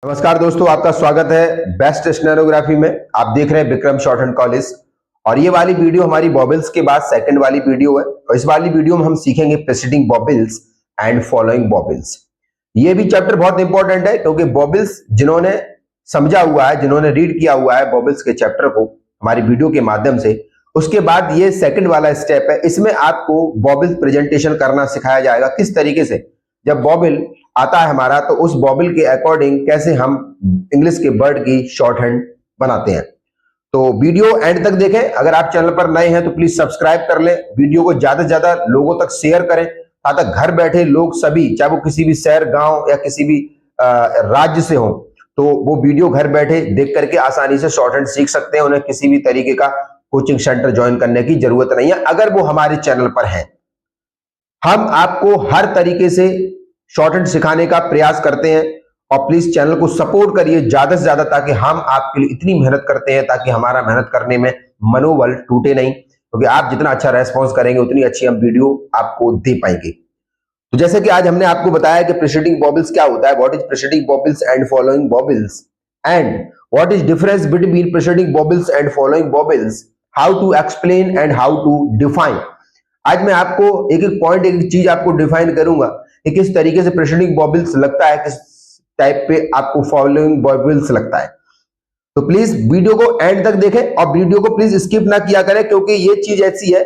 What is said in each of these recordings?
नमस्कार दोस्तों, आपका स्वागत है बेस्ट स्टेनोग्राफी में। आप देख रहे हैं विक्रम शॉर्ट हैंड कॉलेज और ये वाली वीडियो हमारी बॉबल्स के बाद सेकंड वाली वीडियो है। और इस वाली वीडियो में हम सीखेंगे प्रीसीडिंग बॉबल्स एंड फॉलोइंग बॉबल्स। ये भी चैप्टर बहुत इंपॉर्टेंट है क्योंकि बॉबल्स जिन्होंने समझा हुआ है, जिन्होंने रीड किया हुआ है बॉबल्स के चैप्टर को हमारी वीडियो के माध्यम से, उसके बाद ये सेकंड वाला स्टेप है। इसमें आपको बॉबल प्रेजेंटेशन करना सिखाया जाएगा। किस तरीके से जब बॉबल आता है हमारा तो उस बॉबल के अकॉर्डिंग कैसे हम इंग्लिश के वर्ड की शॉर्ट हैंड बनाते हैं। तो वीडियो एंड तक देखें। अगर आप चैनल पर नए हैं तो प्लीज सब्सक्राइब कर लें। वीडियो को ज्यादा से ज्यादा लोगों तक शेयर करें ताकि घर बैठे लोग सभी, चाहे वो किसी भी शहर, गांव या किसी भी राज्य से हो, तो वो वीडियो घर बैठे देख करके आसानी से शॉर्ट हैंड सीख सकते हैं। उन्हें किसी भी तरीके का कोचिंग सेंटर ज्वाइन करने की जरूरत नहीं है अगर वो हमारे चैनल पर है। हम आपको हर तरीके से शॉर्ट हैंड सिखाने का प्रयास करते हैं और प्लीज चैनल को सपोर्ट करिए ज्यादा से ज्यादा, ताकि हम आपके लिए इतनी मेहनत करते हैं ताकि हमारा मेहनत करने में मनोबल टूटे नहीं, क्योंकि आप जितना अच्छा रेस्पॉन्स करेंगे उतनी अच्छी हम वीडियो आपको दे पाएंगे। तो जैसे कि आज हमने आपको बताया कि प्रीसीडिंग बॉबल्स क्या होता है, what is preceding vowels and following vowels, and what is difference between preceding vowels and following vowels, how to explain and how to define. आज मैं आपको एक एक पॉइंट, एक एक चीज आपको डिफाइन करूंगा कि किस तरीके से प्रीसीडिंग बॉबल्स लगता है, किस टाइप पे आपको फॉलोइंग बॉबल्स लगता है। तो प्लीज वीडियो को एंड तक देखें और वीडियो को प्लीज स्किप ना किया करें, क्योंकि ये चीज ऐसी है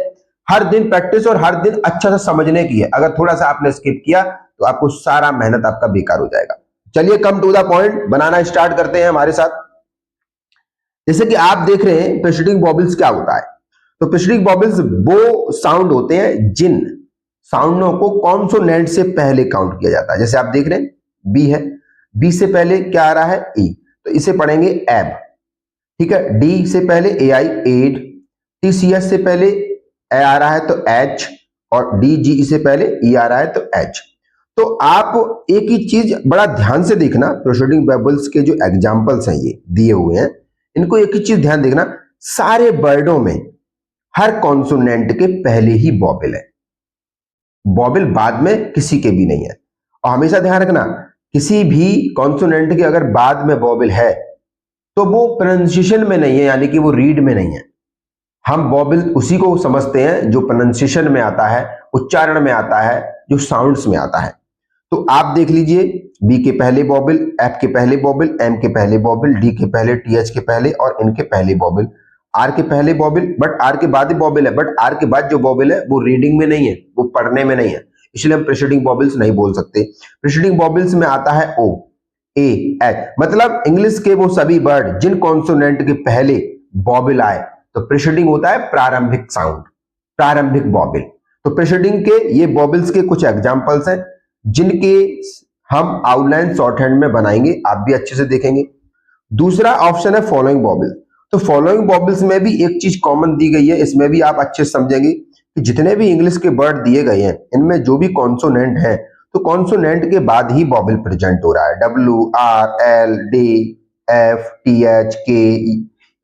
हर दिन प्रैक्टिस और हर दिन अच्छा से समझने की है। अगर थोड़ा सा आपने स्किप किया तो आपको सारा मेहनत आपका बेकार हो जाएगा। चलिए कम टू द पॉइंट, बनाना स्टार्ट करते हैं हमारे साथ। जैसे कि आप देख रहे हैं प्रीसीडिंग बॉबल्स क्या होता है। तो प्रीसीडिंग बॉबल्स वो साउंड होते हैं जिन साउंडों को कॉन्सोनेंट से पहले काउंट किया जाता है। जैसे आप देख रहे हैं बी है, बी से पहले क्या आ रहा है, ई, तो इसे पढ़ेंगे एब। ठीक है, डी से पहले ए आई, एड, टी सी एस से पहले ए आ रहा है तो एच, और डी जी से पहले ई आ रहा है तो एच। तो आप एक ही चीज बड़ा ध्यान से देखना, प्रीसीडिंग बॉबल्स के जो एग्जाम्पल्स हैं ये दिए हुए हैं, इनको एक ही चीज ध्यान देखना, सारे वर्डों में हर कॉन्सोनेंट के पहले ही बॉबल है, बॉबल बाद में किसी के भी नहीं है। और हमेशा ध्यान रखना, किसी भी कॉन्सोनेंट के अगर बाद में बॉबल है तो वो प्रोनाउंसिएशन में नहीं है, यानी कि वो रीड में नहीं है। हम बॉबल उसी को समझते हैं जो प्रोनाउंसिएशन में आता है, उच्चारण में आता है, जो साउंड्स में आता है। तो आप देख लीजिए, बी के पहले बॉबल, एफ के पहले बॉबल, एम के पहले बॉबल, डी के पहले, टीएच के पहले और इनके पहले बॉबल, आर के पहले बॉबल, बट आर के बाद ही बॉबल है, बट आर के बाद जो बॉबल है वो रीडिंग में नहीं है, वो पढ़ने में नहीं है, इसलिए हम प्रीसीडिंग बॉबल्स नहीं बोल सकते। प्रीसीडिंग बॉबल्स में आता है ओ, ए, एच, मतलब इंग्लिश के वो सभी वर्ड जिन कॉन्सोनेंट के पहले बॉबल आए तो प्रीसीडिंग होता है प्रारंभिक साउंड, प्रारंभिक बॉबल। तो प्रीसीडिंग के ये बॉबल्स के कुछ एग्जांपल्स हैं जिनके हम आउटलाइन शॉर्ट हैंड में बनाएंगे, आप भी अच्छे से देखेंगे। दूसरा ऑप्शन है फॉलोइंग बॉबल। तो फॉलोइंग बॉबल्स में भी एक चीज कॉमन दी गई है, इसमें भी आप अच्छे से समझेंगे कि जितने भी इंग्लिश के वर्ड दिए गए हैं इनमें जो भी कॉन्सोनेंट है तो कॉन्सोनेंट के बाद ही बॉबल प्रेजेंट हो रहा है। W, R, L, D, F, T, H, K,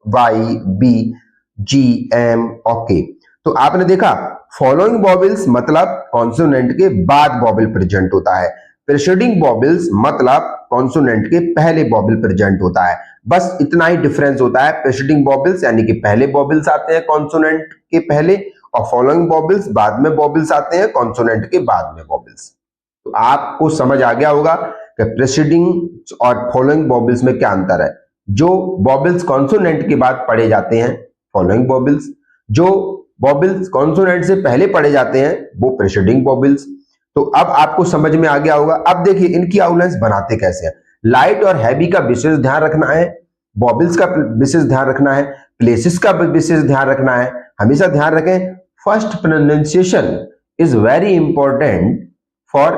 Y, B, G, M, okay. तो आपने देखा फॉलोइंग बॉबल्स मतलब कॉन्सोनेंट के बाद बॉबल प्रेजेंट होता है, प्रीसीडिंग बॉबल्स मतलब कॉन्सोनेंट के पहले बॉबल प्रेजेंट होता है। बस इतना ही डिफरेंस होता है। प्रीसीडिंग बॉबल्स यानी कि पहले बॉबल्स आते हैं कॉन्सोनेंट के पहले, और फॉलोइंग बॉबल्स बाद में बॉबल्स आते हैं कॉन्सोनेंट के बाद में बॉबल्स। तो आपको समझ आ गया होगा कि प्रीसीडिंग और फॉलोइंग बॉबल्स में क्या अंतर है। जो बॉबल्स कॉन्सोनेंट के बाद पढ़े जाते हैं फॉलोइंग बॉबल्स, जो बॉबल्स कॉन्सोनेंट से पहले पढ़े जाते हैं वो प्रीसीडिंग बॉबल्स। तो अब आपको समझ में आ गया होगा। अब देखिए इनकी आउटलाइंस बनाते कैसे हैं। लाइट और हैवी का विशेष ध्यान रखना है, बॉबल्स का विशेष ध्यान रखना है, प्लेसेस का विशेष ध्यान रखना है। हमेशा ध्यान रखें, first pronunciation is very important for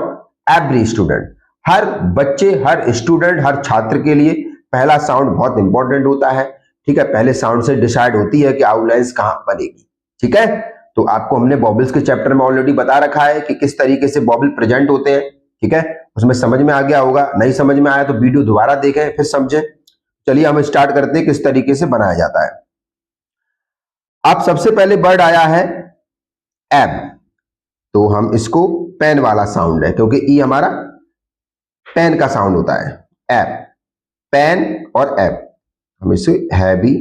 every student. हर बच्चे, हर स्टूडेंट, हर छात्र के लिए पहला साउंड बहुत इंपॉर्टेंट होता है। ठीक है, पहले साउंड से डिसाइड होती है कि आउटलाइंस कहां बनेगी। ठीक है, तो आपको हमने बॉबल्स के चैप्टर में ऑलरेडी बता रखा है कि किस तरीके से बॉबल प्रेजेंट होते हैं। ठीक है, उसमें समझ में आ गया होगा। नहीं समझ में आया तो वीडियो दोबारा देखें फिर समझें। चलिए हम स्टार्ट करते हैं किस तरीके से बनाया जाता है। अब सबसे पहले वर्ड आया है एब, तो हम इसको पेन वाला साउंड है क्योंकि ई हमारा पेन का साउंड होता है, एब। पेन और एब, हम इसे हैवी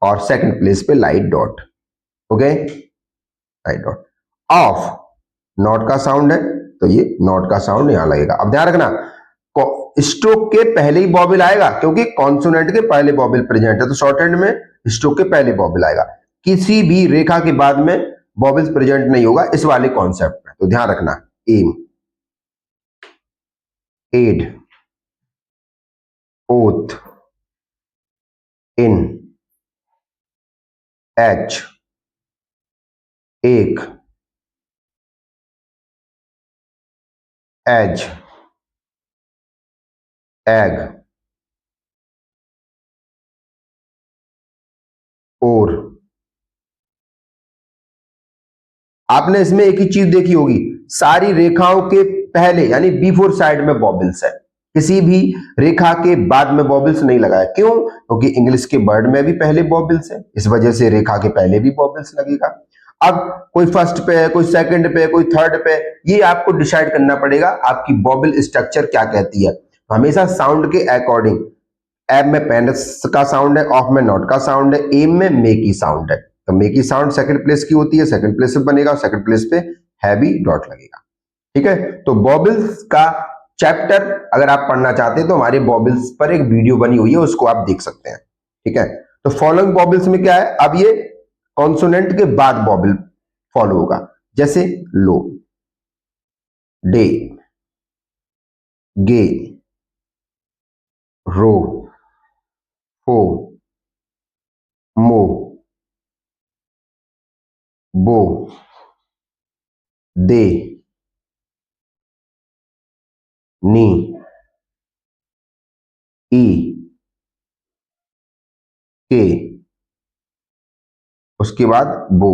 और सेकंड प्लेस पे light dot, okay, light dot. Of, not का साउंड है तो ये नॉट का साउंड यहां लगेगा। अब ध्यान रखना, स्ट्रोक के पहले ही बॉबिल आएगा क्योंकि कॉन्सोनेंट के पहले बॉबिल प्रेजेंट है, तो शॉर्ट हैंड में स्ट्रोक के पहले बॉबिल आएगा। किसी भी रेखा के बाद में बॉबिल्स प्रेजेंट नहीं होगा इस वाले कॉन्सेप्ट में, तो ध्यान रखना। एम, एड, ओथ, इन, एच, एक, एज, एग, और। आपने इसमें एक ही चीज देखी होगी, सारी रेखाओं के पहले यानी बिफोर साइड में बॉबिल्स है, किसी भी रेखा के बाद में बॉबिल्स नहीं लगाया। क्यों? क्योंकि इंग्लिश के वर्ड में भी पहले बॉबिल्स है, इस वजह से रेखा के पहले भी बॉबिल्स लगेगा। अब कोई फर्स्ट पे है, कोई सेकंड पे, कोई थर्ड पे, ये आपको डिसाइड करना पड़ेगा आपकी बॉबिल स्ट्रक्चर क्या कहती है। हमेशा साउंड के अकॉर्डिंग, एब में पेन का साउंड है, ऑफ में नॉट का साउंड है, एम में मे की साउंड है, तो मे की साउंड सेकंड प्लेस की होती है, सेकंड प्लेस पे बनेगा, सेकंड प्लेस पे हैवी डॉट लगेगा। ठीक है, तो बॉबिल्स का चैप्टर अगर आप पढ़ना चाहते हैं तो हमारे बॉबिल्स पर एक वीडियो बनी हुई है, उसको आप देख सकते हैं। ठीक है, तो फॉलोइंग बॉबिल्स में क्या है, अब ये कॉन्सोनेंट के बाद बॉबिल फॉलो होगा, जैसे लो, डे, गे, रो, फो, मो, बो, दे, नी, ई, के, उसके बाद बो।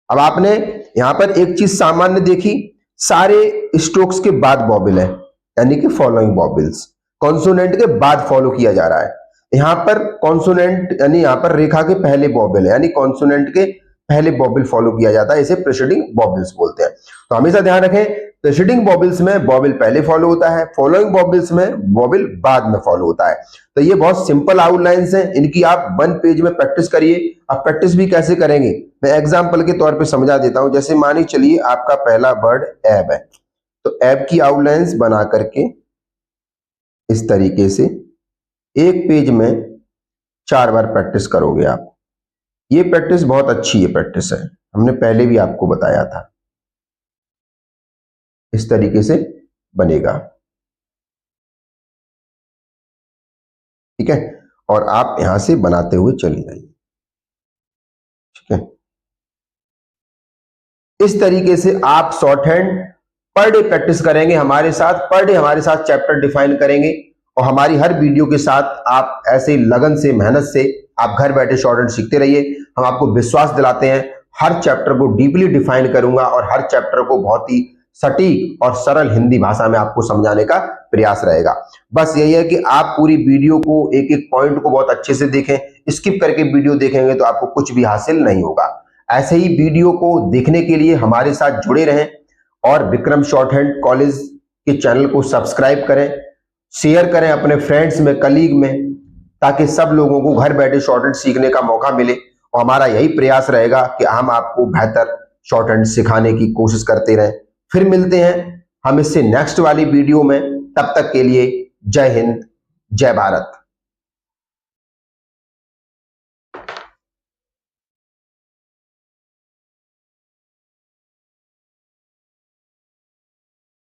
अब आपने यहां पर एक चीज सामान्य देखी, सारे स्ट्रोक्स के बाद बॉबिल है, यानी कि फॉलोइंग बॉबिल्स कॉन्सोनेंट के बाद फॉलो किया जा रहा है। यहां पर कॉन्सोनेंट यानी यहां पर रेखा के पहले बॉबिल है, यानी कॉन्सोनेंट के पहले बॉबिल फॉलो किया जाता है, इसे प्रीसीडिंग बॉबिल्स बोलते हैं। तो हमेशा ध्यान रखें, प्रीसीडिंग बॉबिल्स में बॉबिल पहले फॉलो होता है, फॉलोइंग बॉबिल्स में बॉबिल बाद में फॉलो होता है। तो ये बहुत सिंपल आउटलाइंस हैं, इनकी आप 1 पेज में प्रैक्टिस करिए। आप प्रैक्टिस भी कैसे करेंगे, मैं एग्जांपल के तौर पे समझा देता हूं। जैसे मानिए चलिए आपका पहला वर्ड एब है, तो एब की आउटलाइंस बना करके इस तरीके से एक पेज में 4 बार प्रैक्टिस करोगे आप। ये प्रैक्टिस बहुत अच्छी है, प्रैक्टिस है, हमने पहले भी आपको बताया था। इस तरीके से बनेगा, ठीक है, और आप यहां से बनाते हुए चले जाइए। ठीक है, इस तरीके से आप short hand per day practice करेंगे हमारे साथ, पर डे हमारे साथ चैप्टर डिफाइन करेंगे, और हमारी हर वीडियो के साथ आप ऐसे लगन से, मेहनत से आप घर बैठे शॉर्ट हैंड सीखते रहिए। हम आपको विश्वास दिलाते हैं, हर चैप्टर को डीपली डिफाइन करूंगा और हर चैप्टर को बहुत ही सटीक और सरल हिंदी भाषा में आपको समझाने का प्रयास रहेगा। बस यही है कि आप पूरी वीडियो को, एक एक पॉइंट को बहुत अच्छे से देखें। स्किप करके वीडियो देखेंगे तो आपको कुछ भी हासिल नहीं होगा। ऐसे ही वीडियो को देखने के लिए हमारे साथ जुड़े रहें और विक्रम शॉर्ट हैंड कॉलेज के चैनल को सब्सक्राइब करें, शेयर करें अपने फ्रेंड्स में, कलीग में, ताकि सब लोगों को घर बैठे शॉर्ट हैंड सीखने का मौका मिले। और हमारा यही प्रयास रहेगा कि हम आपको बेहतर शॉर्ट हैंड सिखाने की कोशिश करते रहें। फिर मिलते हैं हम इससे नेक्स्ट वाली वीडियो में, तब तक के लिए जय हिंद, जय भारत।